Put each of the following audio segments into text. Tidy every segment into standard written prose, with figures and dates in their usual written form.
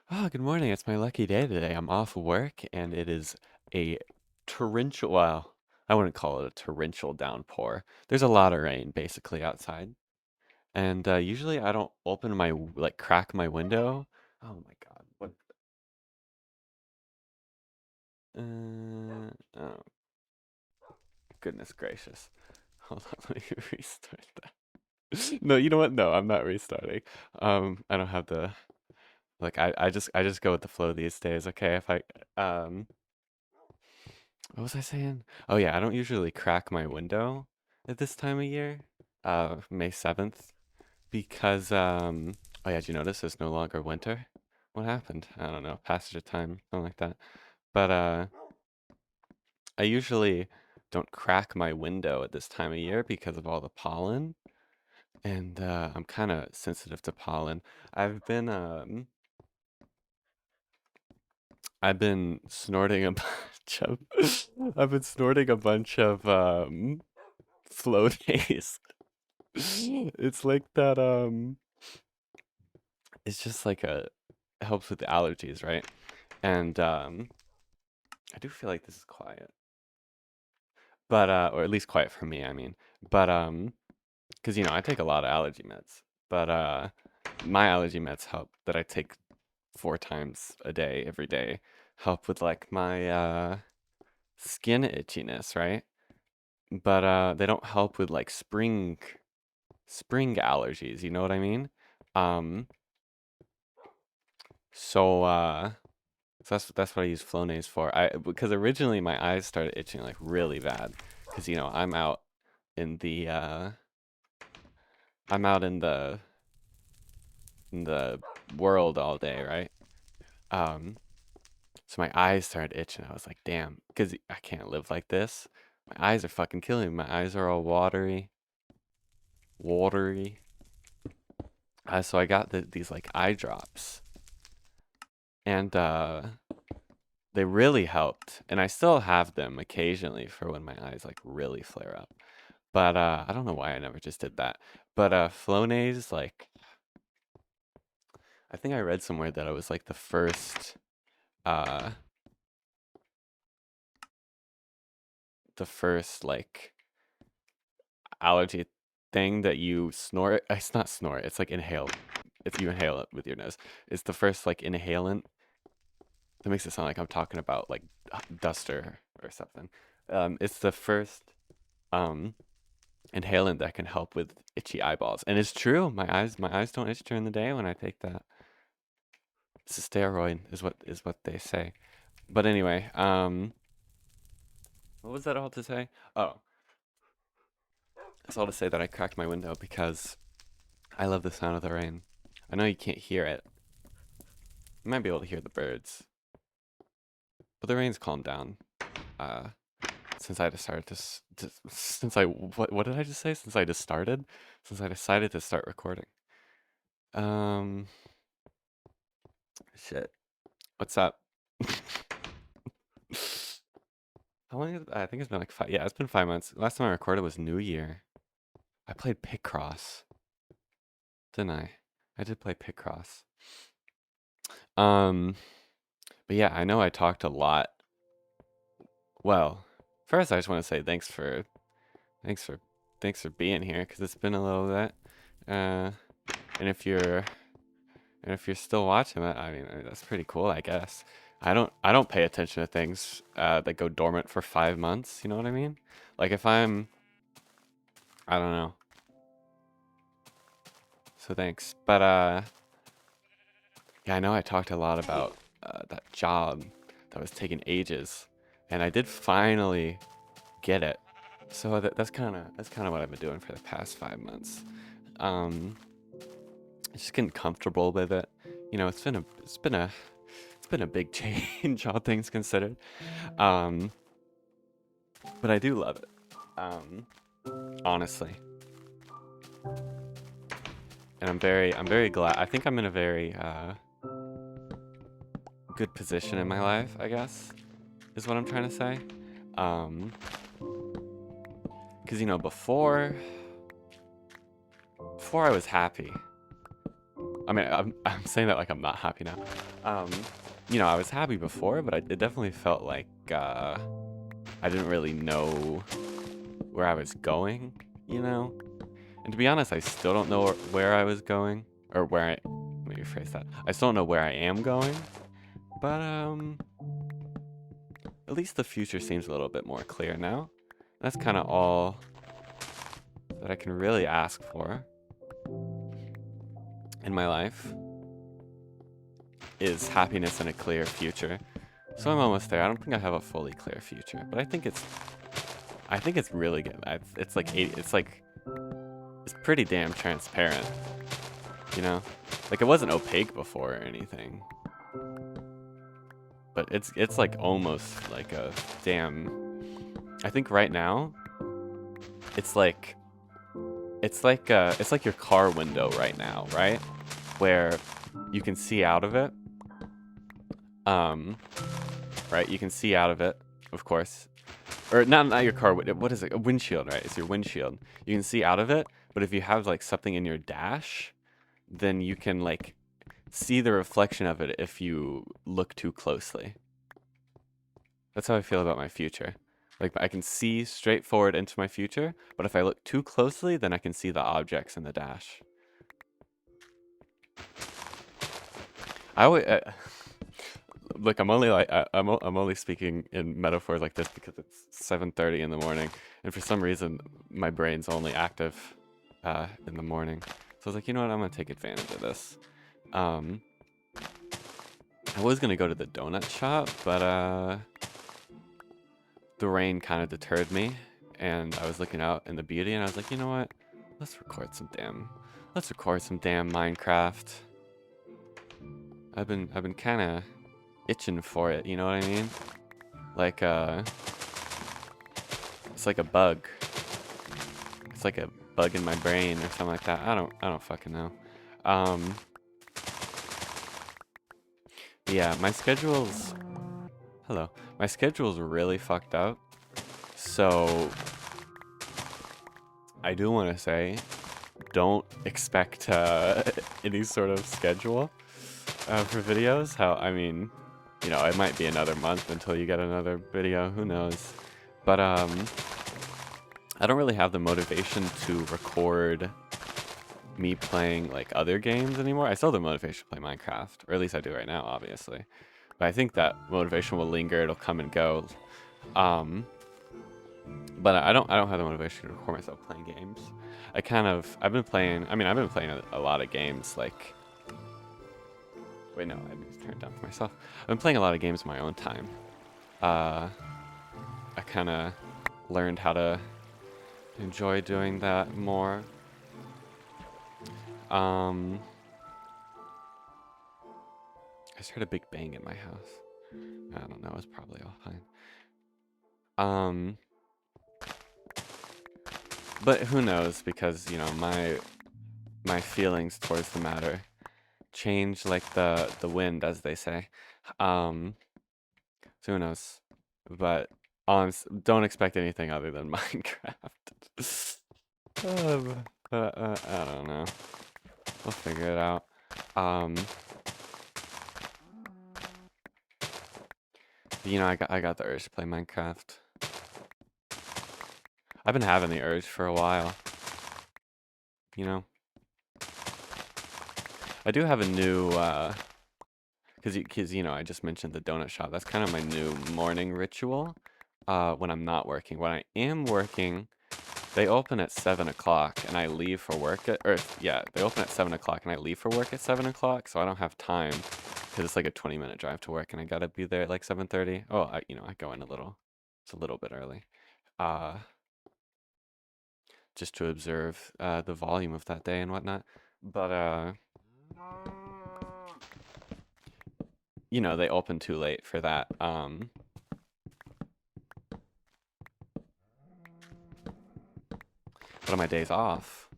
Oh, good morning. It's my lucky day today. I'm off work and it is a torrential, well, I wouldn't call it a torrential downpour. There's a lot of rain basically outside. And usually I don't open my, like, crack my window. Oh my God. What? Oh, goodness gracious. Hold on, let me restart that. No, you know what? No, I'm not restarting. I don't have the, like, I just go with the flow these days, okay? Um, What was I saying? Oh yeah, I don't usually crack my window at this time of year, May 7th, because oh yeah, did you notice it's no longer winter? What happened? I don't know, passage of time, something like that. But I usually don't crack my window at this time of year because of all the pollen, and I'm kind of sensitive to pollen. I've been um I've been snorting a bunch of I've been snorting a bunch of flow days. It's like that, it's just like it helps with the allergies, right? And I do feel like this is quiet. But or at least quiet for me, I mean. But because I take a lot of allergy meds. But my allergy meds help that I take 4 times a day, every day, help with like my skin itchiness, right? But they don't help with like spring allergies, you know what I mean? Um so So that's what I use Flonase for. Because originally my eyes started itching like really bad because in the uh I'm out in the world all day, right? Um so my eyes started itching. I was like, "Damn, cuz I can't live like this. My eyes are fucking killing me. My eyes are all watery. So I got these like eye drops and they really helped. And I still have them occasionally for when my eyes like really flare up. But I don't know why I never just did that. But Flonase, like I think I read somewhere that it was like uh the first like allergy thing that you snort. It's not snort, it's like inhale. It's you inhale it with your nose. It's the first like inhalant. That makes it sound like I'm talking about like duster or something. It's the first um inhalant that can help with itchy eyeballs. And it's true. My eyes don't itch during the day when I take that. It's a steroid, is what they say. But anyway, what was that all to say? Oh, it's all to say that I cracked my window because I love the sound of the rain. I know you can't hear it. You might be able to hear the birds, but the rain's calmed down. Uh, since I just started since I what did I just say? Since I just started, since I decided to start recording. Um, shit. What's up? How long? I think it's been like 5. Yeah, it's been 5 months. Last time I recorded was New Year. I played Picross, didn't I? I did play Picross. Um, but yeah, I know I talked a lot. Well, first I just want to say thanks for thanks for being here because it's been a little bit. Uh, and if you're still watching it, I mean that's pretty cool, I guess. I don't pay attention to things that go dormant for 5 months. You know what I mean? Like if I don't know. So thanks. But yeah, I know I talked a lot about that job that was taking ages, and I did finally get it. So that's kind of what I've been doing for the past 5 months. Um, just getting comfortable with it. It's been a big change, all things considered. Um, but I do love it. Um, honestly, and I'm very glad. I think I'm in a very good position in my life, I guess, is what I'm trying to say. Um, because before I was happy, I mean, I'm saying that like I'm not happy now. You know, I was happy before, but it definitely felt like I didn't really know where I was going, you know? And to be honest, I still don't know where I was going, or let me rephrase that. I still don't know where I am going, but at least the future seems a little bit more clear now. That's kind of all that I can really ask for in my life, is happiness and a clear future. So I'm almost there. I don't think I have a fully clear future, but I think it's really good. It's like it's pretty damn transparent, you know? Like, it wasn't opaque before or anything, but it's like almost like a damn. I think right now it's like your car window right now, right? Where you can see out of it. Right? You can see out of it, of course. Or not your car, what is it? A windshield, right? It's your windshield. You can see out of it, but if you have like something in your dash, then you can like see the reflection of it if you look too closely. That's how I feel about my future. Like, I can see straight forward into my future, but if I look too closely, then I can see the objects in the dash. I always, look, I'm only like I'm only speaking in metaphors like this because it's 7:30 in the morning, and for some reason my brain's only active in the morning. So I was like, you know what, I'm gonna take advantage of this. I was gonna go to the donut shop, but the rain kind of deterred me, and I was looking out in the beauty, and I was like, you know what, let's record some damn Minecraft. I've been kind of itching for it, you know what I mean? Like it's like a bug. It's like a bug in my brain or something like that. I don't fucking know. Yeah, my schedule's really fucked up. So I do want to say, don't expect any sort of schedule for videos. I mean, you know, it might be another month until you get another video. Who knows? But I don't really have the motivation to record me playing like other games anymore. I still have the motivation to play Minecraft, or at least I do right now, obviously. But I think that motivation will linger. It'll come and go. But I don't have the motivation to record myself playing games. I've been playing a lot of games, like, wait, no, I need to turn it down for myself. I've been playing a lot of games in my own time. I kind of learned how to enjoy doing that more. I just heard a big bang in my house. I don't know, it's probably all fine. But who knows, because, you know, my feelings towards the matter change like the wind, as they say. So who knows? But don't expect anything other than Minecraft. I don't know. We'll figure it out. You know, I got the urge to play Minecraft. I've been having the urge for a while. You know? I do have a new, because you know, I just mentioned the donut shop. That's kind of my new morning ritual when I'm not working. When I am working, they open at 7 o'clock and I leave for work at, they open at 7 o'clock and I leave for work at 7 o'clock, so I don't have time because it's like a 20-minute drive to work and I gotta be there at like 7:30. Oh, I go in it's a little bit early, just to observe the volume of that day and whatnot. But you know, they open too late for that. But on my days off,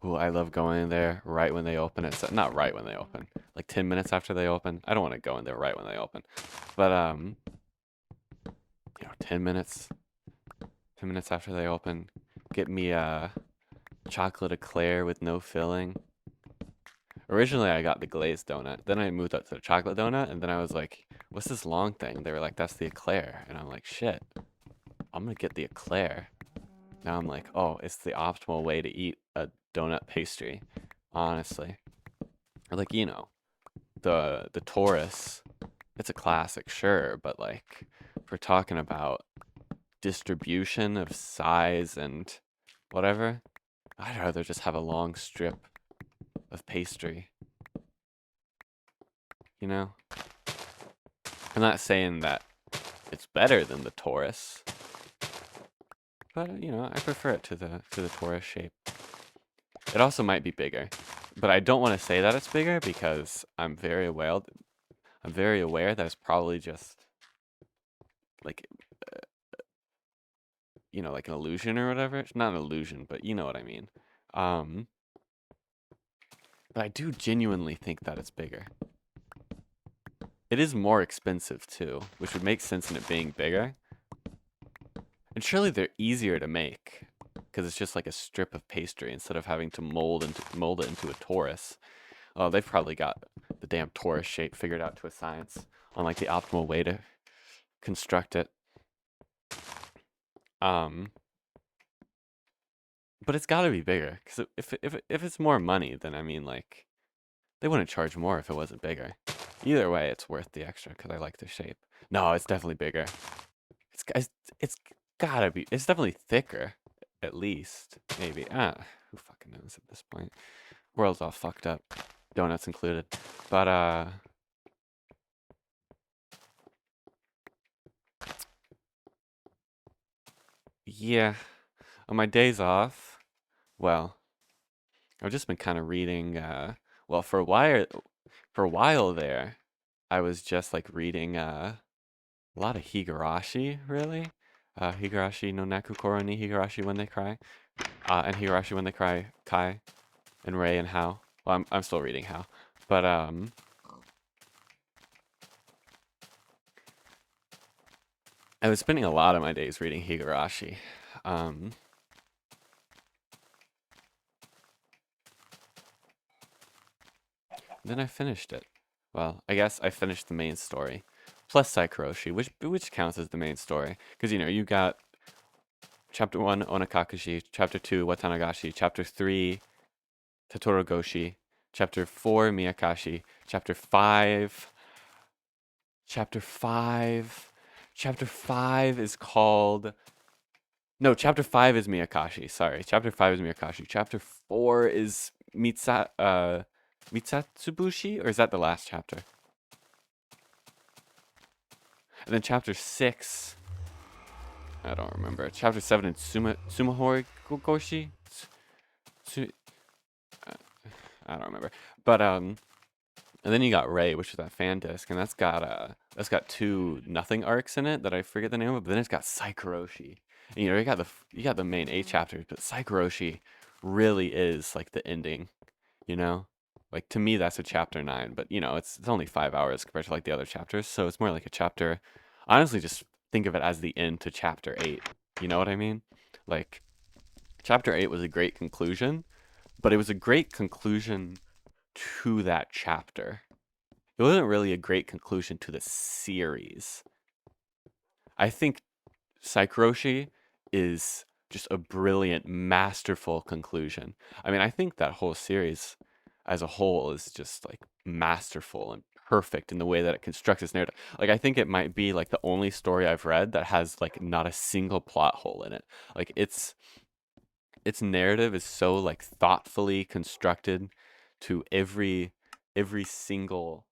ooh, I love going in there right when they open. Not right when they open, like 10 minutes after they open. I don't want to go in there right when they open, but you know, 10 minutes after they open, get me a chocolate eclair with no filling, Originally, I got the glazed donut. Then I moved up to the chocolate donut, and then I was like, "What's this long thing?" They were like, "That's the eclair," and I'm like, "Shit, I'm gonna get the eclair." Now I'm like, "Oh, it's the optimal way to eat a donut pastry." Honestly, like the Taurus. It's a classic, sure, but like, if we're talking about distribution of size and whatever, I'd rather just have a long strip of pastry, you know? I'm not saying that it's better than the Taurus, but I prefer it to the Taurus shape. It also might be bigger, but I don't want to say that it's bigger because I'm very aware that it's probably just like like an illusion or whatever. It's not an illusion, but you know what I mean. Um, but I do genuinely think that it's bigger. It is more expensive too, which would make sense in it being bigger. And surely they're easier to make because it's just like a strip of pastry instead of having to mold it into a torus. Oh, they've probably got the damn torus shape figured out to a science on like the optimal way to construct it. Um, but it's got to be bigger because if it's more money, then I mean like they wouldn't charge more if it wasn't bigger. Either way, it's worth the extra because I like the shape. No, it's definitely bigger. It's gotta be. It's definitely thicker, at least maybe. Who fucking knows at this point? World's all fucked up, donuts included. But yeah. On my days off, well, I've just been kind of reading. Well, for a while there, I was just like reading a lot of Higurashi, really. Higurashi no Naku Koro ni Higurashi when they cry. And Higurashi when they cry, Kai and Rei and Hao. Well, I'm still reading Hao. But I was spending a lot of my days reading Higurashi. Um then I finished it. Well, I guess I finished the main story. Plus Saikuroshi, which counts as the main story. Because you got chapter 1 Onakakushi, chapter 2 Watanagashi, chapter 3 Totorogoshi, chapter 4 Miyakashi, chapter 5 chapter 5 chapter 5 is called no, chapter 5 is Miyakashi. Sorry. Chapter 5 is Miyakashi. Chapter 4 is Mitsatsubushi, or is that the last chapter? And then chapter 6, I don't remember. Chapter 7 is Sumahori Goshi? Su- uh, I don't remember. But and then you got Ray, which is that fan disc, and that's got two nothing arcs in it that I forget the name of. But then it's got Saikuroshi. And, you got the main 8 chapters, but Saikuroshi really is like the ending. You know, like to me that's a chapter 9, but it's only 5 hours compared to like the other chapters, so it's more like a chapter. Honestly, just think of it as the end to chapter 8. You know what I mean? Like chapter 8 was a great conclusion, but it was a great conclusion to that chapter. It wasn't really a great conclusion to the series. I think Saikuroshi is just a brilliant, masterful conclusion. I mean, I think that whole series as a whole is just like masterful and perfect in the way that it constructs its narrative. Like, I think it might be like the only story I've read that has like not a single plot hole in it. Like, its narrative is so like thoughtfully constructed to every single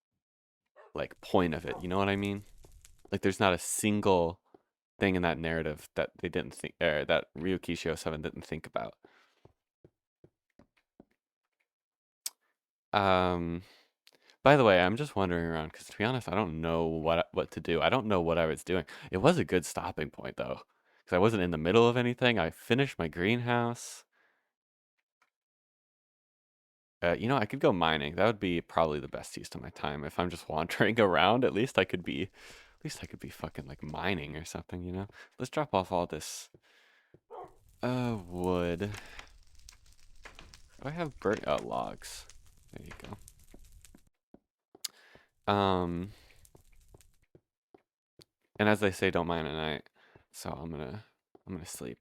like point of it. You know what I mean? Like there's not a single thing in that narrative that they didn't think, or that Ryukishio 7 didn't think about. Um, by the way, I'm just wandering around because to be honest, I don't know what to do. I don't know what I was doing. It was a good stopping point though, because I wasn't in the middle of anything. I finished my greenhouse. I could go mining. That would be probably the best use of my time. If I'm just wandering around, at least I could be fucking like mining or something. Let's drop off all this wood. Do I have burnt out logs? There you go. And as they say, don't mind at night. So I'm gonna sleep.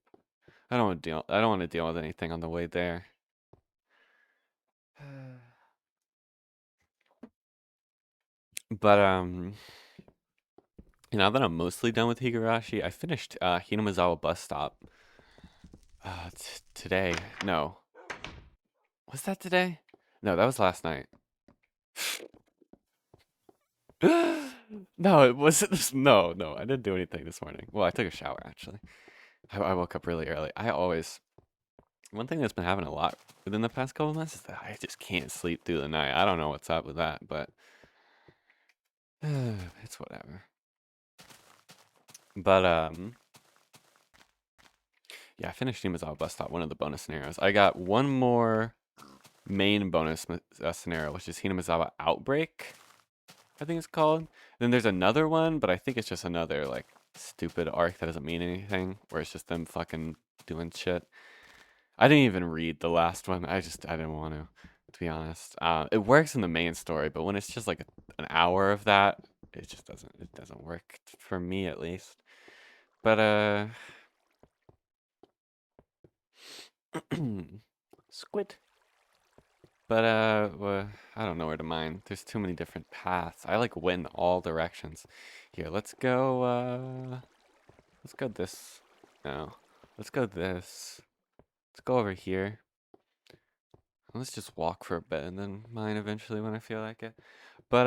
I don't want to deal with anything on the way there. But now that I'm mostly done with Higurashi, I finished Hinamizawa Bus Stop today. No. Was that today? No, that was last night. No, it wasn't. No, I didn't do anything this morning. Well, I took a shower, actually. I woke up really early. One thing that's been happening a lot within the past couple of months is that I just can't sleep through the night. I don't know what's up with that, but it's whatever. But, yeah, I finished Hinamizawa Bus Stop, one of the bonus scenarios. I got one more main bonus scenario, which is Hinamizawa Outbreak, I think it's called. Then there's another one, but I think it's just another, like, stupid arc that doesn't mean anything, where it's just them fucking doing shit. I didn't even read the last one. I didn't want to be honest. It works in the main story, but when it's just like an hour of that, it just doesn't work for me at least. But squid. But well, I don't know where to mine. There's too many different paths. I like went in all directions. Here, let's go this. No. Let's go this. Let's go over here. Let's just walk for a bit and then mine eventually when I feel like it. But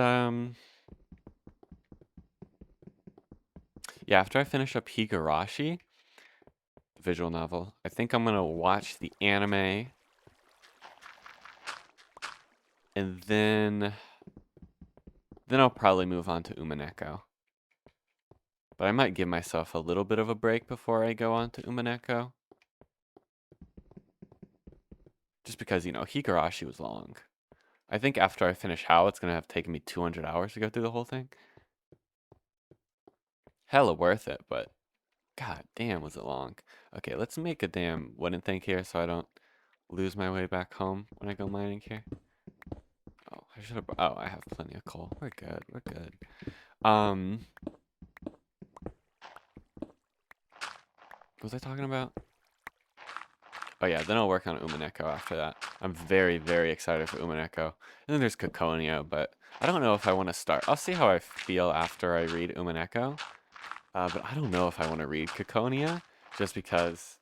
yeah, after I finish up Higurashi, the visual novel, I think I'm gonna watch the anime, and then I'll probably move on to Umineko. But I might give myself a little bit of a break before I go on to Umineko. Just because, you know, Higurashi was long. I think after I finish How, it's gonna have taken me 200 hours to go through the whole thing. Hella worth it, but god damn was it long. Okay, let's make a damn wooden thing here so I don't lose my way back home when I go mining here. Oh, I should have. Oh, I have plenty of coal. We're good. We're good. What was I talking about? Oh yeah, then I'll work on Umineko after that. I'm very, very excited for Umineko. And then there's Kokonia, but I don't know if I want to start. I'll see how I feel after I read Umineko. But I don't know if I want to read Kokonia, just because,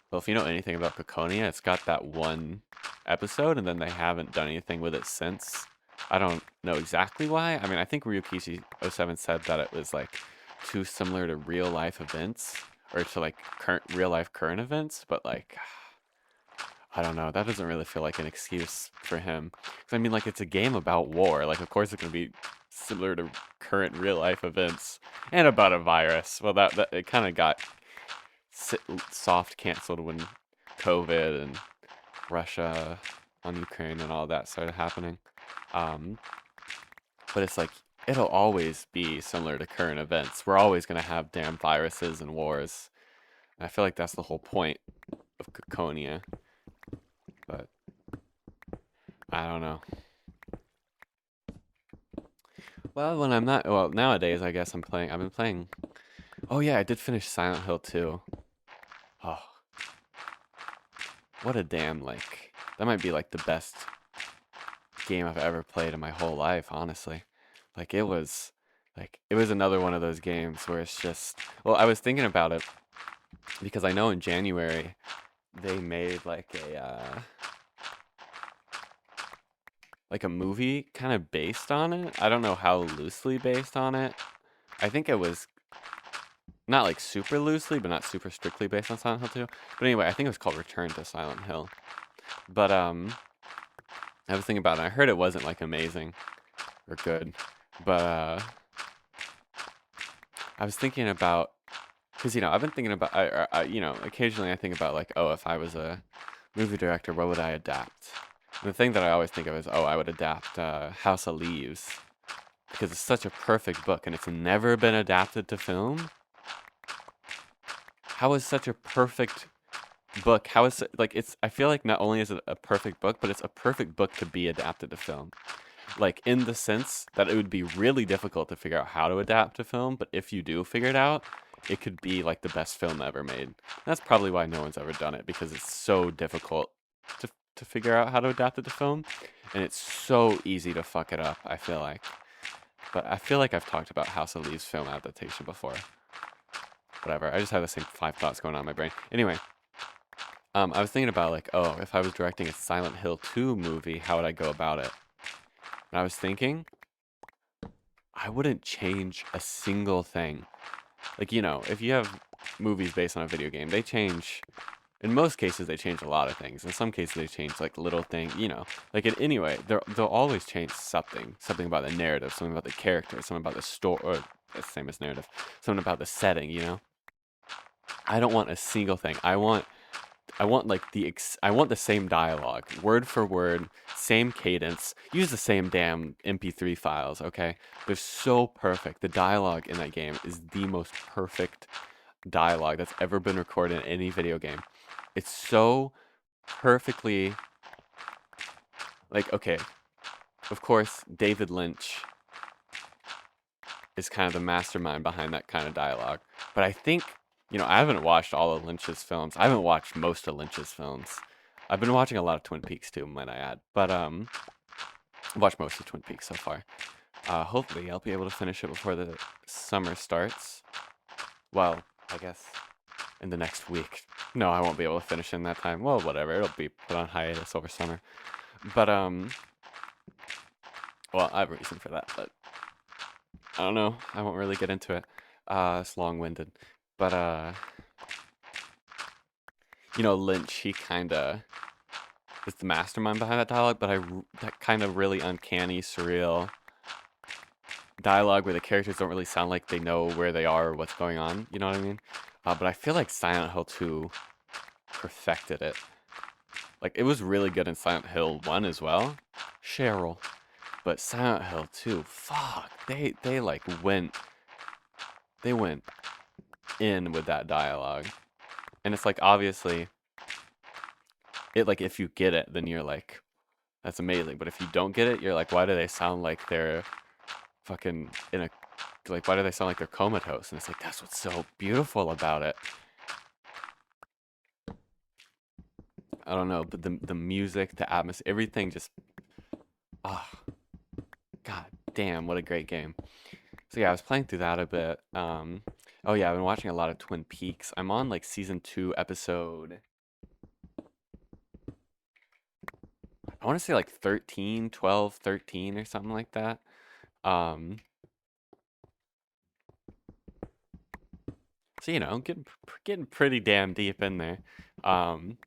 well, if you know anything about Kokonia, it's got that one episode, and then they haven't done anything with it since. I don't know exactly why. I mean, I think Ryukishi07 said that it was like too similar to real life events, or to like real life current events, but like, I don't know. That doesn't really feel like an excuse for him. 'Cause I mean, like, it's a game about war. Like, of course it's going to be similar to current real life events and about a virus. Well, that it kind of got soft canceled when COVID and Russia on Ukraine and all that started happening. But it's like, it'll always be similar to current events. We're always going to have damn viruses and wars. And I feel like that's the whole point of Kokonia. But I don't know. Well, when I'm not, well, nowadays I guess I've been playing. Oh yeah, I did finish Silent Hill 2. Oh, what a damn, like, that might be like the best game I've ever played in my whole life, honestly. Like, it was another one of those games where it's just, well, I was thinking about it because I know in January they made like a movie kind of based on it. I don't know how loosely based on it. I think it was not like super loosely, but not super strictly based on Silent Hill 2. But anyway, I think it was called Return to Silent Hill. But I was thinking about it. I heard it wasn't like amazing or good, but I was thinking about, because, you know, I've been thinking about, you know, occasionally I think about like, oh, if I was a movie director, what would I adapt? And the thing that I always think of is, oh, I would adapt House of Leaves, because it's such a perfect book and it's never been adapted to film. How is such a perfect book, how is it like it's I feel like not only is it a perfect book, but it's a perfect book to be adapted to film. Like in the sense that it would be really difficult to figure out how to adapt to film, but if you do figure it out, it could be like the best film ever made. That's probably why no one's ever done it, because it's so difficult to figure out how to adapt it to film, and it's so easy to fuck it up, I feel like. But I feel like I've talked about House of Leaves film adaptation before. Whatever, I just have the same 5 thoughts going on in my brain. Anyway, I was thinking about like, oh, if I was directing a Silent Hill 2 movie, how would I go about it? And I was thinking, I wouldn't change a single thing. Like, you know, if you have movies based on a video game, they change. In most cases, they change a lot of things. In some cases, they change like little things. You know, like anyway, they'll always change something. Something about the narrative, something about the character, something about the story, or the same as narrative, something about the setting. You know, I don't want a single thing. I want like I want the same dialogue, word for word, same cadence. Use the same damn MP3 files, okay? They're so perfect. The dialogue in that game is the most perfect dialogue that's ever been recorded in any video game. It's so perfectly like, okay, of course, David Lynch is kind of the mastermind behind that kind of dialogue. But I think, you know, I haven't watched all of Lynch's films. I haven't watched most of Lynch's films. I've been watching a lot of Twin Peaks too, might I add. But I've watched most of Twin Peaks so far. Hopefully I'll be able to finish it before the summer starts. Well, I guess in the next week. No, I won't be able to finish in that time. Well, whatever. It'll be put on hiatus over summer. But well, I have a reason for that, but I don't know. I won't really get into it. It's long-winded. But you know, Lynch, he kinda is the mastermind behind that dialogue, but that kind of really uncanny, surreal dialogue where the characters don't really sound like they know where they are or what's going on. You know what I mean? But I feel like Silent Hill 2 perfected it. Like, it was really good in Silent Hill 1 as well. Cheryl. But Silent Hill 2, fuck. They like went in with that dialogue. And it's like, obviously, it like, if you get it, then you're like, that's amazing. But if you don't get it, you're like, why do they sound like they're fucking in a, like, why do they sound like they're comatose? And it's like, that's what's so beautiful about it. I don't know, but the music, the atmosphere, everything just, ah, god damn, what a great game. So yeah, I was playing through that a bit. Oh yeah, I've been watching a lot of Twin Peaks. I'm on like season 2 episode, I want to say like 13, 12, 13 or something like that. Um, so you know, getting pretty damn deep in there. Um,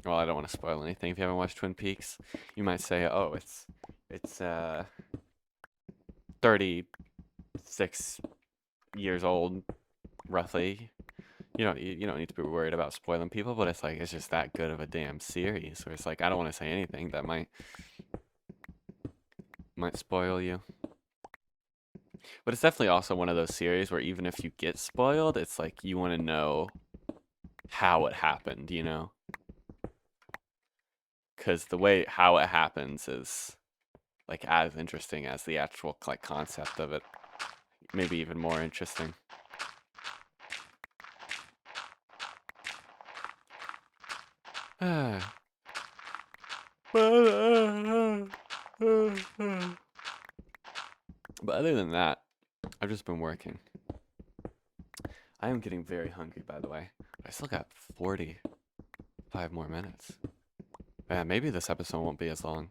well, I don't want to spoil anything. If you haven't watched Twin Peaks, you might say, "Oh, it's 36 years old, roughly." You don't need to be worried about spoiling people, but it's like it's just that good of a damn series where it's like I don't want to say anything that might spoil you. But it's definitely also one of those series where even if you get spoiled, it's like you want to know how it happened, you know? Because the way how it happens is like as interesting as the actual like concept of it. Maybe even more interesting. But other than that, I've just been working. I am getting very hungry, by the way. I still got 45 more minutes. Yeah, maybe this episode won't be as long.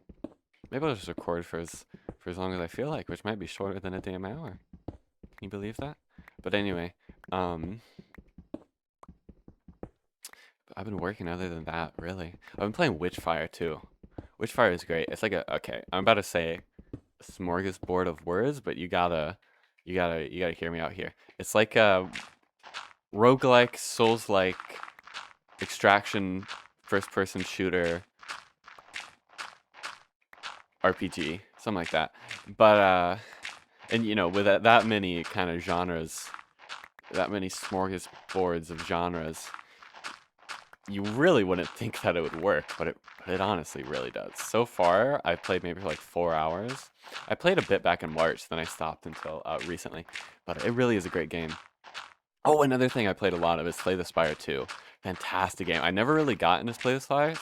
Maybe I'll just record for as long as I feel like, which might be shorter than a damn hour. Can you believe that? But anyway, I've been working other than that, really. I've been playing Witchfire too. Witchfire is great. It's like okay, I'm about to say a smorgasbord of words, but you gotta hear me out here. It's like a roguelike, Souls-like extraction first-person shooter RPG, something like that. But and you know, with that many kind of genres, that many smorgasbords of genres, you really wouldn't think that it would work, but it honestly really does. So far, I've played maybe for like 4 hours. I played a bit back in March, then I stopped until recently, but it really is a great game. Oh, another thing I played a lot of is Slay the Spire 2. Fantastic game. I never really got into Slay the Spire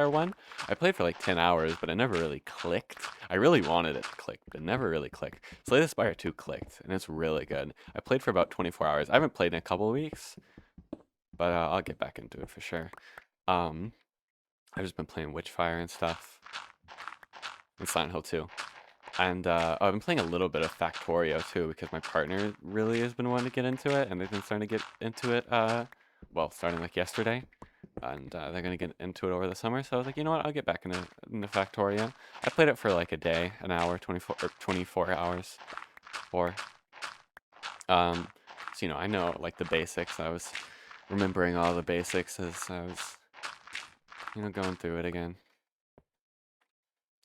1. I played for like 10 hours, but it never really clicked. I really wanted it to click, but it never really clicked. Slay the Spire 2 clicked, and it's really good. I played for about 24 hours. I haven't played in a couple of weeks, but I'll get back into it for sure. I've just been playing Witchfire and stuff, and Silent Hill 2. And I've been playing a little bit of Factorio too, because my partner really has been wanting to get into it, and they've been starting to get into it, well, starting like yesterday, and they're gonna get into it over the summer. So I was like, you know what, I'll get back into Factorio. I played it for like a day, an hour, 24 hours, or so you know, I know like the basics. I was remembering all the basics as I was, you know, going through it again.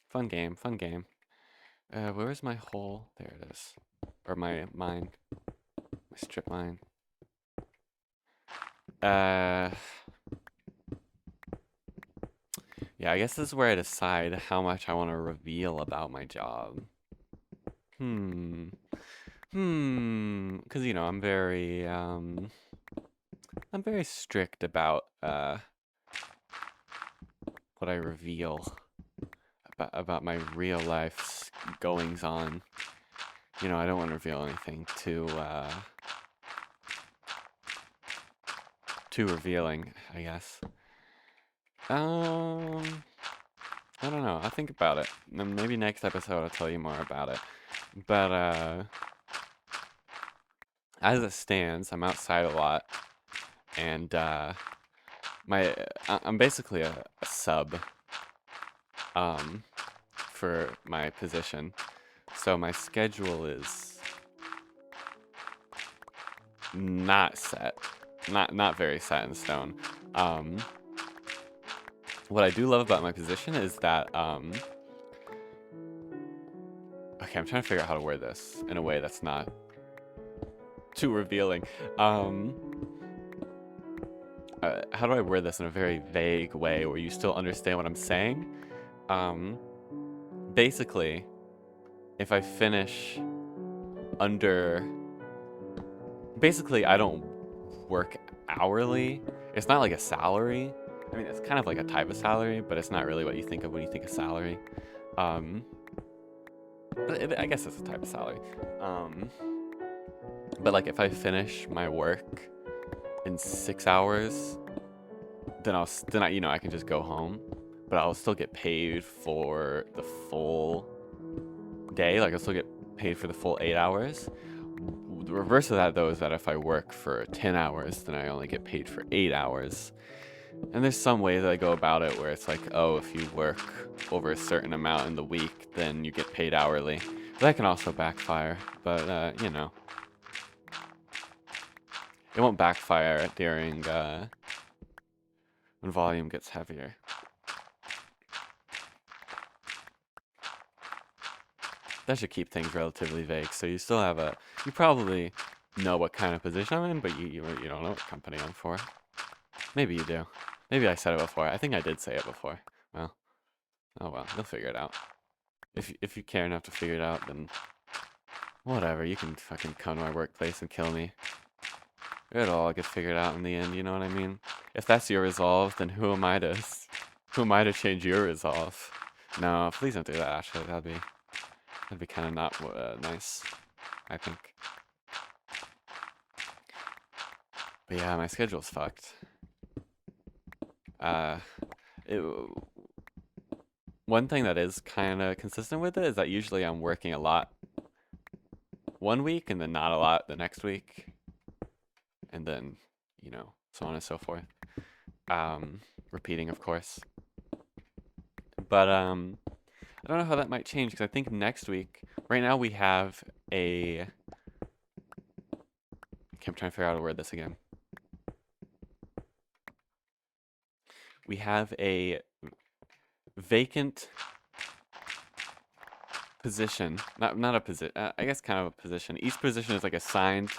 Fun game, fun game. Where's my hole? There it is. Or my mine. My strip mine. Yeah, I guess this is where I decide how much I want to reveal about my job. Because, you know, I'm very strict about, what I reveal about my real life goings on. You know, I don't want to reveal anything too revealing, I guess. I don't know. I'll think about it. And maybe next episode I'll tell you more about it. But as it stands, I'm outside a lot, and I'm basically a sub for my position. So my schedule is not set. Not very set in stone. What I do love about my position is that okay, I'm trying to figure out how to word this in a way that's not too revealing. How do I word this in a very vague way where you still understand what I'm saying? Basically, if I finish under... Basically, I don't work hourly. It's not like a salary. I mean, it's kind of like a type of salary, but it's not really what you think of when you think of salary. But I guess it's a type of salary. But like if I finish my work in 6 hours, then I, you know, I can just go home, but I'll still get paid for the full day. Like I'll still get paid for the full 8 hours. The reverse of that though is that if I work for 10 hours, then I only get paid for 8 hours. And there's some way that I go about it where it's like, oh, if you work over a certain amount in the week, then you get paid hourly. That can also backfire, but you know. It won't backfire during when volume gets heavier. That should keep things relatively vague, so you still have you probably know what kind of position I'm in, but you don't know what company I'm for. Maybe you do. Maybe I said it before. I think I did say it before. Well, oh well, you'll figure it out. If you care enough to figure it out, then whatever. You can fucking come to my workplace and kill me. It'll all get figured out in the end. You know what I mean? If that's your resolve, then who am I to change your resolve? No, please don't do that. Actually, that'd be kind of not nice, I think. But yeah, my schedule's fucked. One thing that is kind of consistent with it is that usually I'm working a lot one week and then not a lot the next week. And then, you know, so on and so forth. Repeating, of course. But I don't know how that might change, because I think next week, right now we have a... Okay, I'm trying to figure out how to word this again. We have a vacant position, not a position, I guess kind of a position. Each position is like assigned.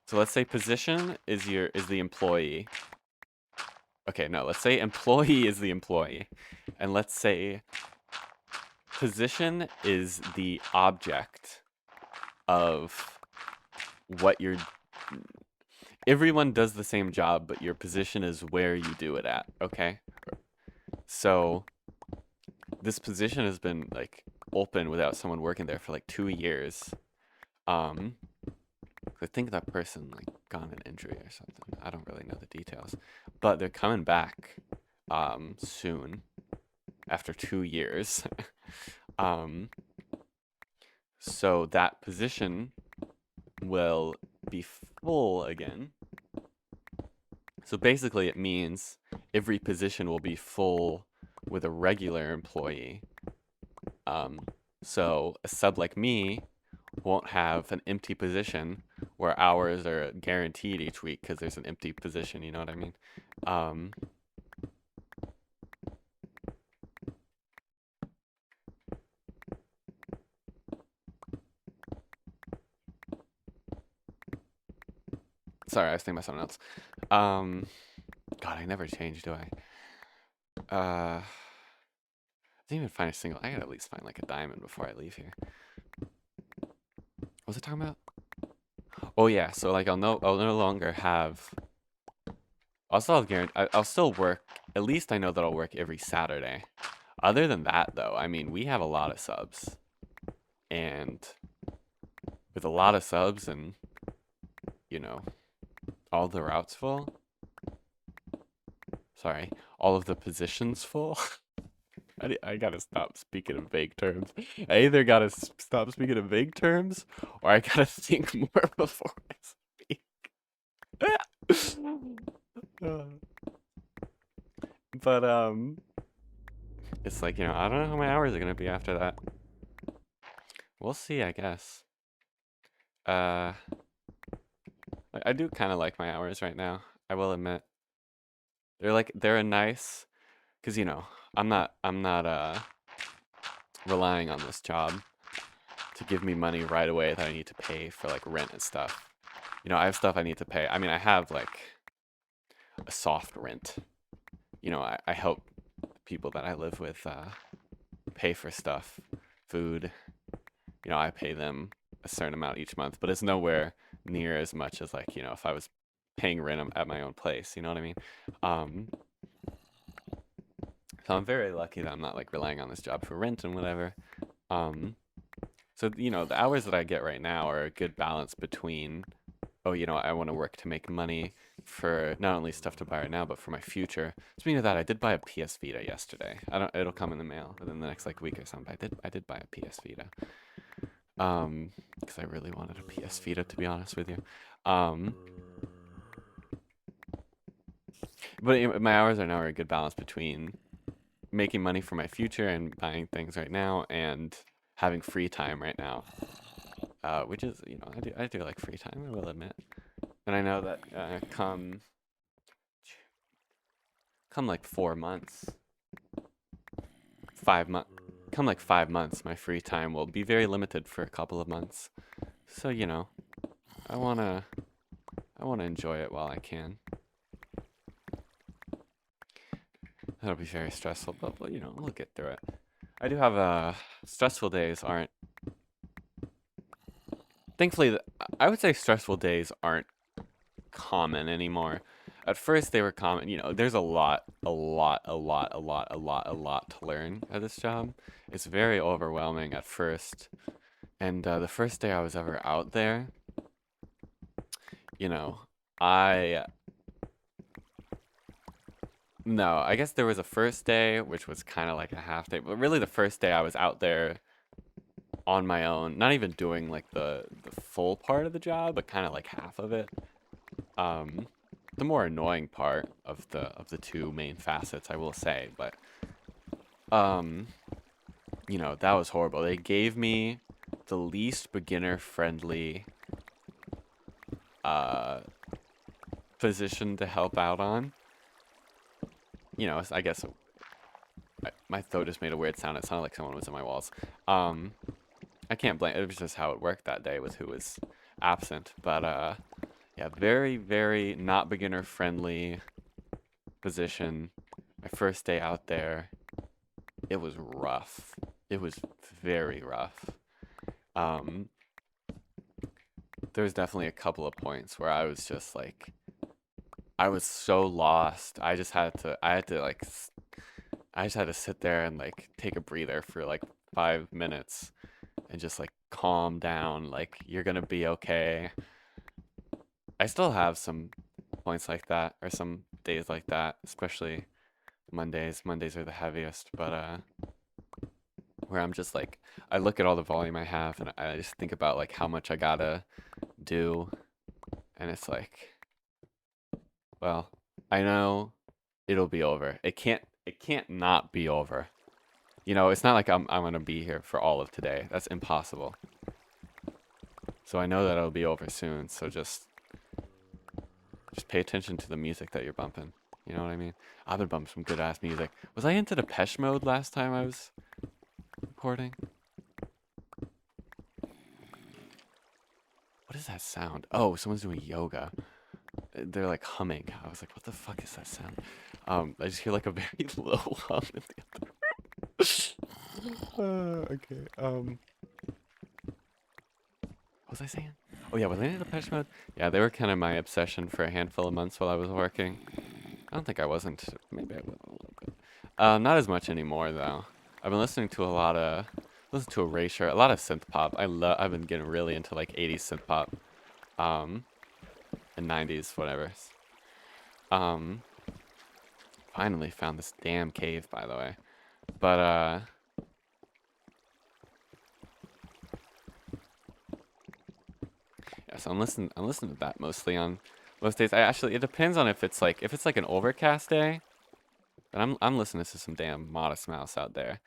So let's say position is the employee, okay, no, let's say employee is the employee. And let's say position is the object of what you're... Everyone does the same job, but your position is where you do it at, okay? So this position has been like open without someone working there for like 2 years. I think that person like got an injury or something. I don't really know the details, but they're coming back soon after 2 years. So that position will be full again. So basically it means every position will be full with a regular employee. So a sub like me won't have an empty position where hours are guaranteed each week because there's an empty position, you know what I mean? Sorry, I was thinking about something else. God, I never change, do I? I didn't even find a single. I gotta at least find like a diamond before I leave here. What was I talking about? Oh yeah, so like I'll no longer have... I'll still have guarantee. I'll still work. At least I know that I'll work every Saturday. Other than that, though, I mean, we have a lot of subs, and with a lot of subs and, you know, all the routes full. Sorry, all of the positions full. I gotta stop speaking in vague terms. I either gotta stop speaking in vague terms, or I gotta think more before I speak. But it's like, you know, I don't know how my hours are gonna be after that. We'll see, I guess. I do kind of like my hours right now, I will admit. They're a nice, because, you know, I'm not relying on this job to give me money right away that I need to pay for like rent and stuff. You know, I have stuff I need to pay. I mean, I have like a soft rent. You know, I help people that I live with pay for stuff, food. You know, I pay them a certain amount each month, but it's nowhere near as much as like, you know, if I was paying rent at my own place, you know what I mean? So I'm very lucky that I'm not like relying on this job for rent and whatever. So, you know, the hours that I get right now are a good balance between, oh, you know, I want to work to make money for not only stuff to buy right now, but for my future. Speaking of that, I did buy a PS Vita yesterday. It'll come in the mail within the next like week or something. I did buy a PS Vita. Because I really wanted a PS Vita, to be honest with you. But my hours are now a good balance between making money for my future and buying things right now and having free time right now. Which is, you know, I do like free time, I will admit. And I know that come like 4 months, 5 months, come like 5 months, my free time will be very limited for a couple of months. So, you know, I wanna enjoy it while I can. That'll be very stressful, but you know, we'll get through it. I do have stressful days aren't... Thankfully, I would say stressful days aren't common anymore. At first they were common. You know, there's a lot to learn at this job. It's very overwhelming at first. And the first day I was ever out there, you know, no, I guess there was a first day, which was kind of like a half day, but really the first day I was out there on my own, not even doing like the full part of the job, but kind of like half of it. The more annoying part of the two main facets, I will say, but you know, that was horrible. They gave me the least beginner friendly position to help out on. You know, I guess my throat just made a weird sound. It sounded like someone was in my walls. I can't blame it. It was just how it worked that day with who was absent. But yeah, very, very not beginner friendly position, my first day out there, it was rough. It was very rough. Um, there was definitely a couple of points where I was just like, I was so lost. I just had to sit there and like take a breather for like 5 minutes and just like calm down. Like, you're gonna be okay. I still have some points like that, or some days like that, especially Mondays. Mondays are the heaviest, but where I'm just like, I look at all the volume I have and I just think about like how much I gotta do, and it's like, well, I know it'll be over. It can't not be over. You know, it's not like I'm gonna be here for all of today. That's impossible. So I know that it'll be over soon. So just pay attention to the music that you're bumping. You know what I mean? I've been bumping some good ass music. Was I into Depeche Mode last time I was recording? What is that sound? Oh, someone's doing yoga. They're like humming. I was like, what the fuck is that sound? I just hear like a very low hum in the other. Okay. What was I saying? Oh yeah, was I into Depeche Mode? Yeah, they were kind of my obsession for a handful of months while I was working. I don't think I wasn't. Maybe I will a little bit. Not as much anymore though. I've been listening to listen to Erasure, a lot of synth pop. I've been getting really into like 80s synth pop, um, and 90s, whatever. Um, Finally found this damn cave, by the way. But yeah, so I'm listening to that mostly on most days. It depends on if it's like an overcast day, then I'm listening to some damn Modest Mouse out there.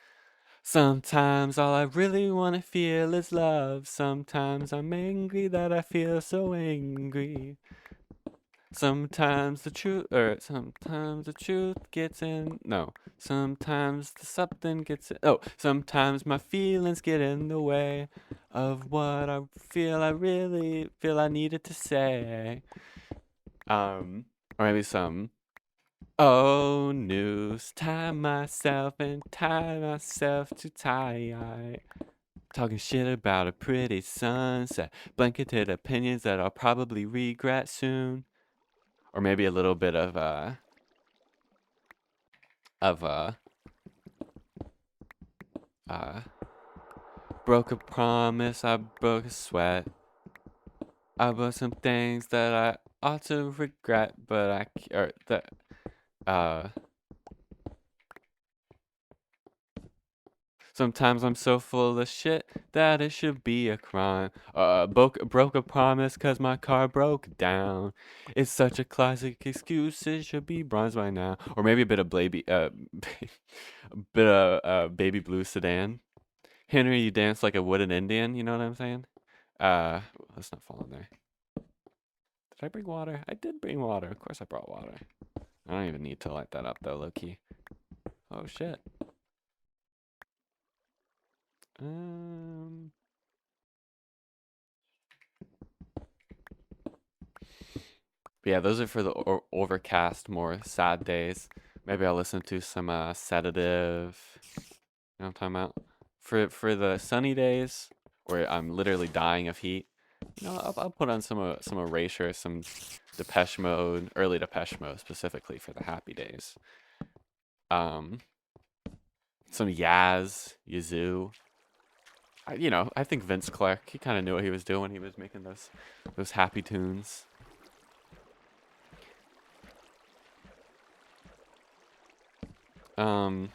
Sometimes all I really want to feel is love. Sometimes I'm angry that I feel so angry. Sometimes the truth gets in. No, sometimes the something gets in. Oh, sometimes my feelings get in the way of what I feel. I really feel I needed to say. Or maybe some. Oh, news, tie myself to tie. Talking shit about a pretty sunset, blanketed opinions that I'll probably regret soon. Or maybe a little bit of uh, broke a promise, I broke a sweat. I broke some things that I ought to regret, but or that, uh, sometimes I'm so full of shit that it should be a crime. Broke a promise cause my car broke down. It's such a classic excuse, it should be bronze by now. Or maybe a bit of baby blue sedan. Henry, you dance like a wooden Indian, you know what I'm saying? Let's not fall in there. Did I bring water? I did bring water. Of course I brought water. I don't even need to light that up though, low key. Oh shit. Um But yeah, those are for the overcast, more sad days. Maybe I'll listen to some sedative. You know what I'm talking about? For the sunny days where I'm literally dying of heat, you know, I'll put on some Erasure, some Depeche Mode, early Depeche Mode specifically for the happy days. Um, some Yazoo. I think Vince Clarke, he kind of knew what he was doing when he was making those happy tunes. Um,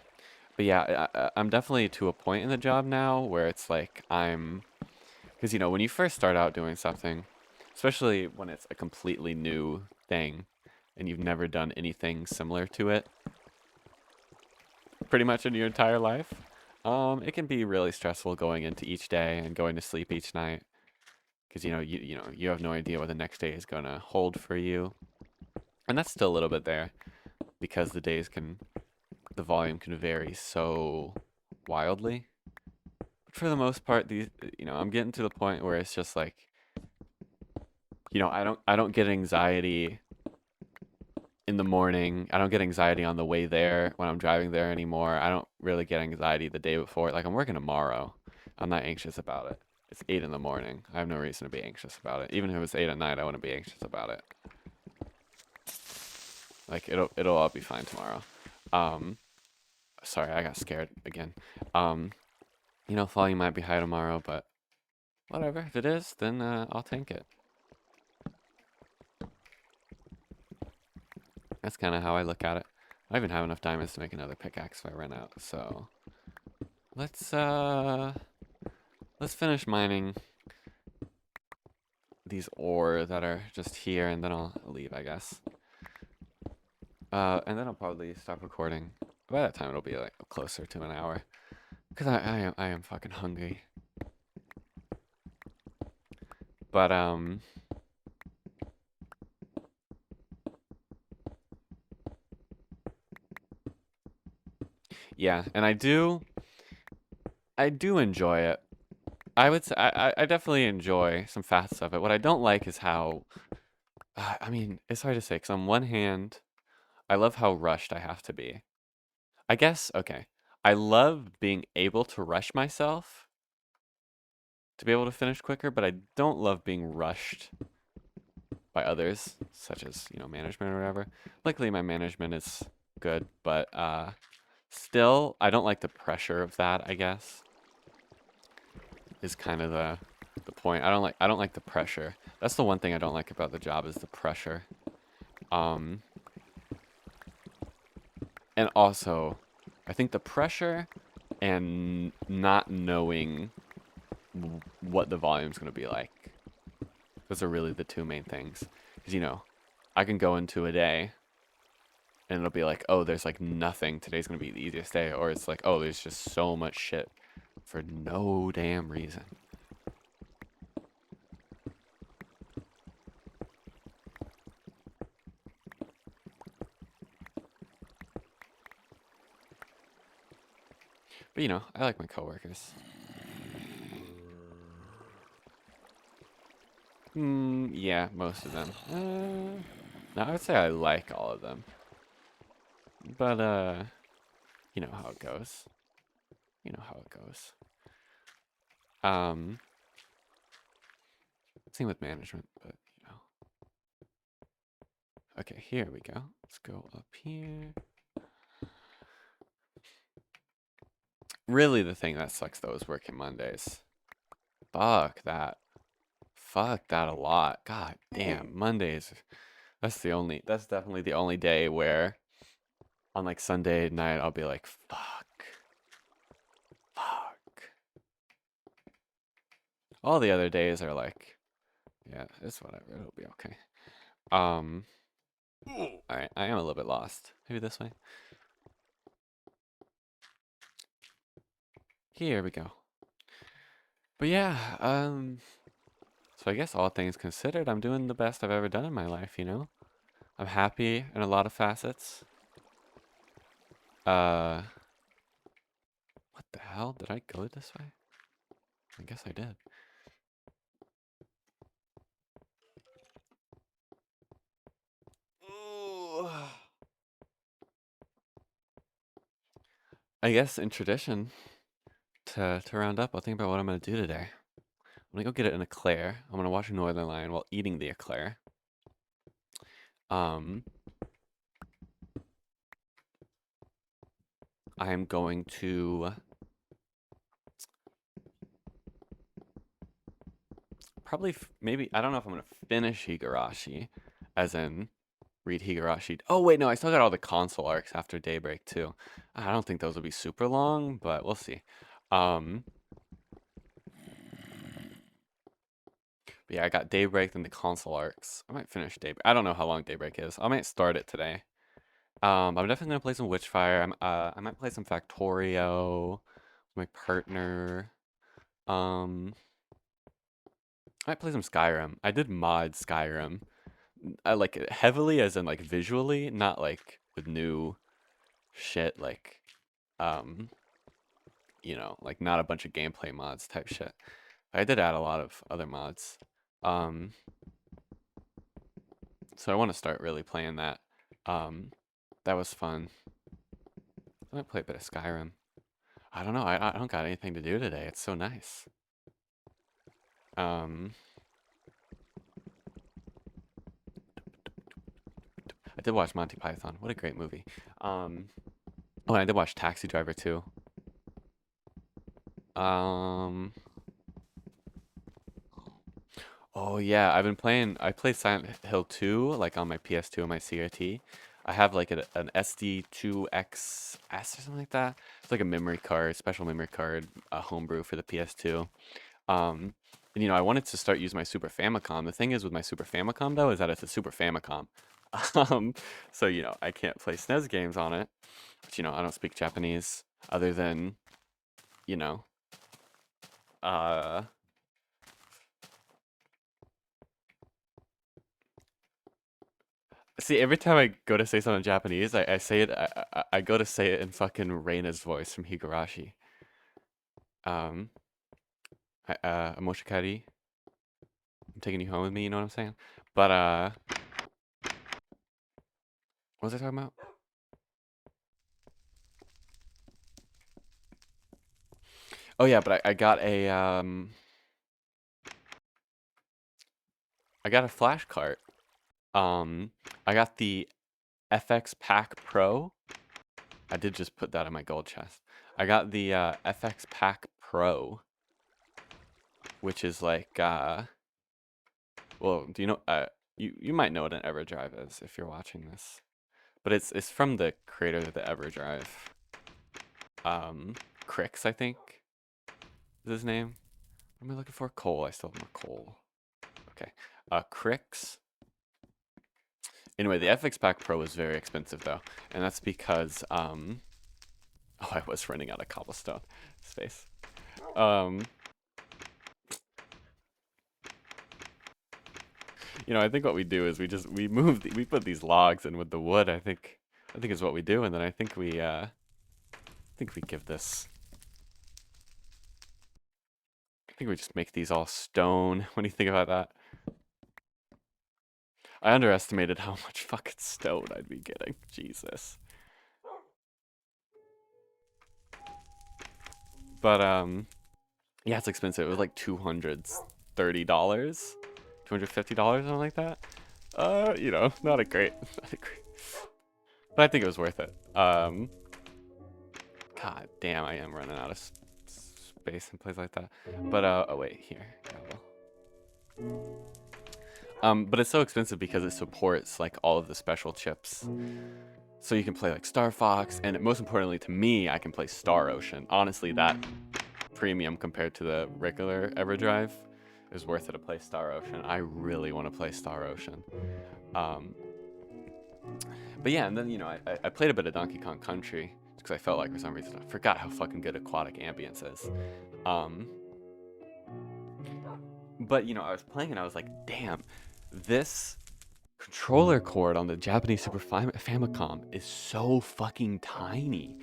but yeah, I'm definitely to a point in the job now where it's like because when you first start out doing something, especially when it's a completely new thing and you've never done anything similar to it, pretty much in your entire life, it can be really stressful going into each day and going to sleep each night because you have no idea what the next day is gonna hold for you, and that's still a little bit there because the volume can vary so wildly. But for the most part, I'm getting to the point where it's just like, I don't get anxiety in the morning. I don't get anxiety on the way there when I'm driving there anymore. I don't really get anxiety the day before. Like I'm working tomorrow. I'm not anxious about it. It's 8 in the morning. I have no reason to be anxious about it. Even if it was 8 at night, I wouldn't be anxious about it. Like it'll all be fine tomorrow. Um, sorry, I got scared again. You know, volume might be high tomorrow, but whatever. If it is, then I'll tank it. That's kind of how I look at it. I even have enough diamonds to make another pickaxe if I run out. So let's finish mining these ore that are just here, and then I'll leave, I guess. And then I'll probably stop recording. By that time, it'll be like closer to an hour, because I am fucking hungry. But yeah, and I do enjoy it. I would say I definitely enjoy some facets of it. What I don't like is how I mean, it's hard to say, because on one hand, I love how rushed I have to be. I guess, okay. I love being able to rush myself to be able to finish quicker, but I don't love being rushed by others, such as, you know, management or whatever. Luckily, my management is good, but still, I don't like the pressure of that, I guess, is kind of the point. I don't like the pressure. That's the one thing I don't like about the job is the pressure. And also, I think the pressure and not knowing what the volume's going to be like. Those are really the two main things. Because, you know, I can go into a day and it'll be like, oh, there's like nothing. Today's going to be the easiest day. Or it's like, oh, there's just so much shit for no damn reason. But, you know, I like my coworkers. Yeah, most of them. No, I would say I like all of them. But, you know how it goes. You know how it goes. Same with management, but, you know. Okay, here we go. Let's go up here. Really, the thing that sucks, though, is working Mondays. Fuck that. Fuck that a lot. God damn, Mondays. That's definitely the only day where on like Sunday night I'll be like, fuck. Fuck. All the other days are like, yeah, it's whatever. It'll be okay. Alright, I am a little bit lost. Maybe this way. Here we go. But yeah, so I guess all things considered, I'm doing the best I've ever done in my life, you know? I'm happy in a lot of facets. What the hell? Did I go this way? I guess I did. Ooh. I guess in tradition, to round up, I'll think about what I'm going to do today. I'm going to go get an eclair. I'm going to watch Northern Lion while eating the eclair. I am going to probably, maybe, I don't know if I'm going to finish Higurashi, as in read Higurashi. Oh, wait, no, I still got all the console arcs after Daybreak, too. I don't think those will be super long, but we'll see. But yeah, I got Daybreak and the console arcs. I might finish Daybreak. I don't know how long Daybreak is. I might start it today. I'm definitely gonna play some Witchfire. I might play some Factorio with my partner. I might play some Skyrim. I did mod Skyrim. I like it heavily, as in like visually, not like with new shit. Like, you know, like not a bunch of gameplay mods type shit. I did add a lot of other mods. So I want to start really playing that That was fun. I might play a bit of Skyrim. I don't know. I don't got anything to do today. It's so nice. I did watch Monty Python. What a great movie. Oh, and I did watch Taxi Driver too. Oh yeah, I've been playing. I played Silent Hill 2 like on my PS2 and my CRT. I have like an SD2XS or something like that. It's like a memory card, special memory card, a homebrew for the PS2. Um, and I wanted to start using my Super Famicom. The thing is with my Super Famicom though is that it's a Super Famicom. Um, so I can't play SNES games on it. But I don't speak Japanese other than you know uh see, every time I go to say something in Japanese, I say it. I go to say it in fucking Reina's voice from Higurashi. Um, Amoshikari, I'm taking you home with me. You know what I'm saying? But what was I talking about? Oh yeah, but I got a flash cart. I got the FX Pack Pro. I did just put that in my gold chest. I got the FX Pack Pro, which is like well, do you know you might know what an EverDrive is if you're watching this. But it's from the creator of the EverDrive. Crix, I think is his name. What am I looking for? Cole. I still have more coal. Okay. Crix. Anyway, the FX Pack Pro is very expensive though, and that's because oh, I was running out of cobblestone space. I think what we do is we put these logs in with the wood. I think is what we do, and then I think we give this. I think we just make these all stone. When you think about that, I underestimated how much fucking stone I'd be getting. Jesus. But yeah, it's expensive. It was like $230, $250, something like that. Not a great, but I think it was worth it. God damn, I am running out of space in places like that. But oh wait, here. But it's so expensive because it supports like all of the special chips. So you can play like Star Fox, and most importantly to me, I can play Star Ocean. Honestly, that premium compared to the regular EverDrive is worth it to play Star Ocean. I really want to play Star Ocean. But yeah, and then I played a bit of Donkey Kong Country because I felt like for some reason I forgot how fucking good aquatic ambience is. But I was playing and I was like, damn, this controller cord on the Japanese Super Famicom is so fucking tiny.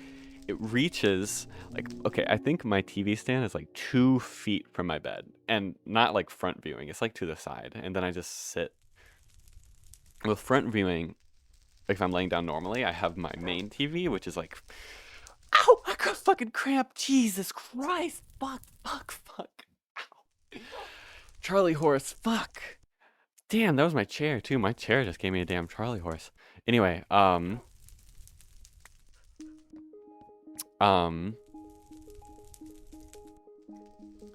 It reaches like, okay, I think my TV stand is like 2 feet from my bed, and not like front viewing. It's like to the side, and then I just sit. With front viewing, if I'm laying down normally, I have my main TV, which is like, ow, I got fucking cramp. Jesus Christ, fuck. Ow. Charlie horse, fuck. Damn, that was my chair too. My chair just gave me a damn Charlie horse. Anyway, I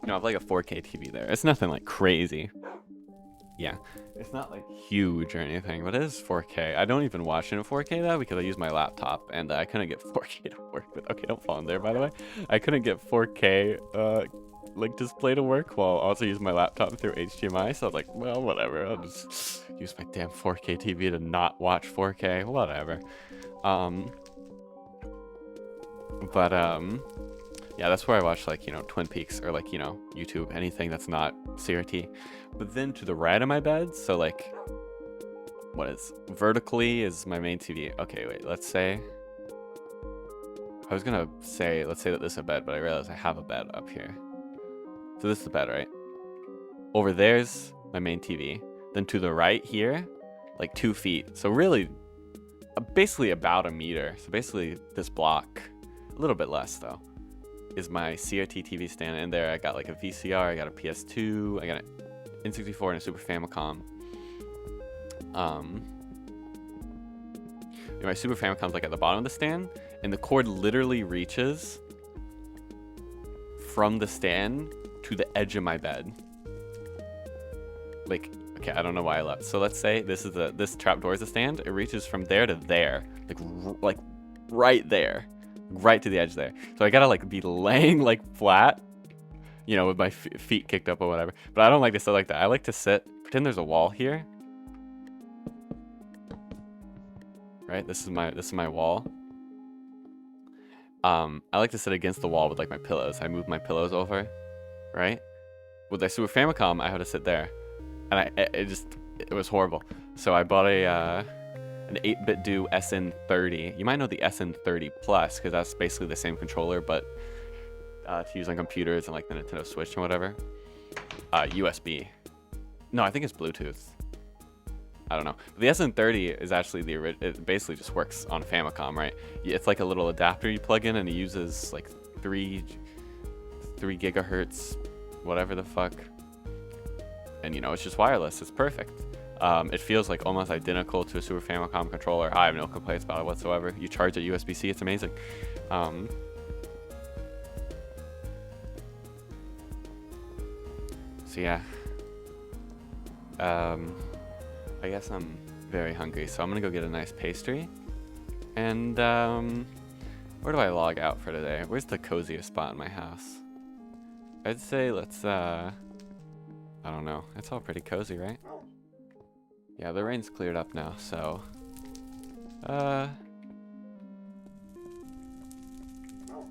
have like a 4K TV there. It's nothing like crazy. Yeah, it's not like huge or anything, but it is 4K. I don't even watch it in 4K though because I use my laptop, and I couldn't get 4K to work with. Okay, don't fall in there, by the way. I couldn't get 4K like display to work while also using my laptop through HDMI. So I was like, well, whatever. I'll just use my damn 4K TV to not watch 4K. Whatever. Yeah, that's where I watch like Twin Peaks or like YouTube, anything that's not CRT. But then to the right of my bed, so like what is vertically is my main TV. Okay, wait, let's say let's say that this is a bed, but I realized I have a bed up here. So this is the bed, right? Over there's my main TV. Then to the right here, like 2 feet. So really, basically about a meter. So basically this block, a little bit less though, is my CRT TV stand. In there I got like a VCR, I got a PS2, I got an N64 and a Super Famicom. My Super Famicom's like at the bottom of the stand, and the cord literally reaches from the stand to the edge of my bed. Like, okay, I don't know why I left. So let's say this trapdoor is the stand. It reaches from there to there, like right there, right to the edge there. So I gotta like be laying like flat, you know, with my feet kicked up or whatever. But I don't like to sit like that. I like to sit, pretend there's a wall here. Right, this is my wall. I like to sit against the wall with like my pillows. I move my pillows over, right? With the Super Famicom, I had to sit there, and it was horrible. So I bought an 8-bit do SN30. You might know the SN30 Plus because that's basically the same controller, but to use on computers and like the Nintendo Switch and whatever. USB. No, I think it's Bluetooth. I don't know. But the SN30 is actually it basically just works on Famicom, right? It's like a little adapter you plug in, and it uses like 3 gigahertz, whatever the fuck. And you know, it's just wireless. It's perfect. It feels like almost identical to a Super Famicom controller. I have no complaints about it whatsoever. You charge it USB-C, it's amazing. So yeah. I guess I'm very hungry, so I'm gonna go get a nice pastry. And where do I log out for today? Where's the coziest spot in my house? I'd say let's I don't know. It's all pretty cozy, right? Yeah, the rain's cleared up now, so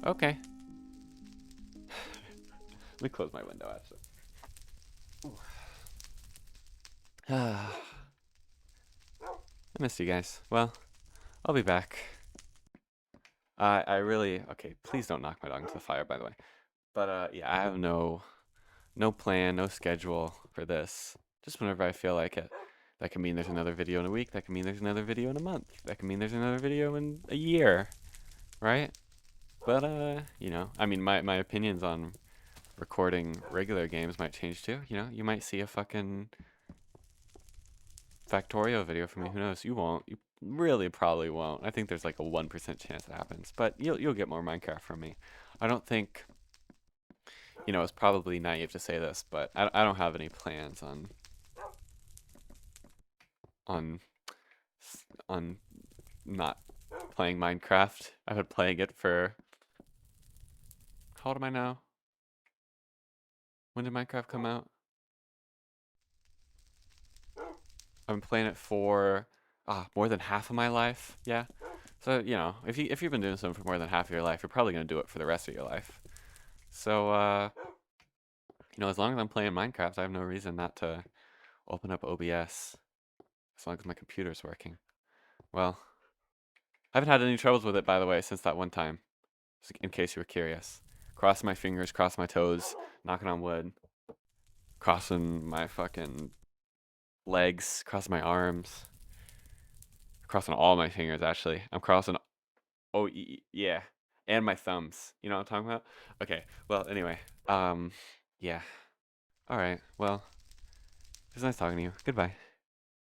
okay. Let me close my window actually. I missed you guys. Well, I'll be back. Okay, please don't knock my dog into the fire, by the way. But yeah, I have no plan, no schedule for this. Just whenever I feel like it. That can mean there's another video in a week. That can mean there's another video in a month. That can mean there's another video in a year, right? But you know, I mean, my opinions on recording regular games might change too. You know, you might see a fucking Factorio video from me. Who knows? You won't. You really probably won't. I think there's like a 1% chance it happens. But you'll get more Minecraft from me. I don't think, you know, it's probably naive to say this, but I don't have any plans on not playing Minecraft. I've been playing it for, how old am I now? When did Minecraft come out? I've been playing it for more than half of my life. Yeah. So, you know, if you've been doing something for more than half of your life, you're probably going to do it for the rest of your life. So, you know, as long as I'm playing Minecraft, I have no reason not to open up OBS. As long as my computer's working. Well, I haven't had any troubles with it, by the way, since that one time. Just in case you were curious. Cross my fingers, cross my toes, knocking on wood. Crossing my fucking legs, crossing my arms. Crossing all my fingers, actually. I'm crossing, oh, yeah. And my thumbs. You know what I'm talking about? Okay, well, anyway. Yeah. Alright, well. It was nice talking to you. Goodbye.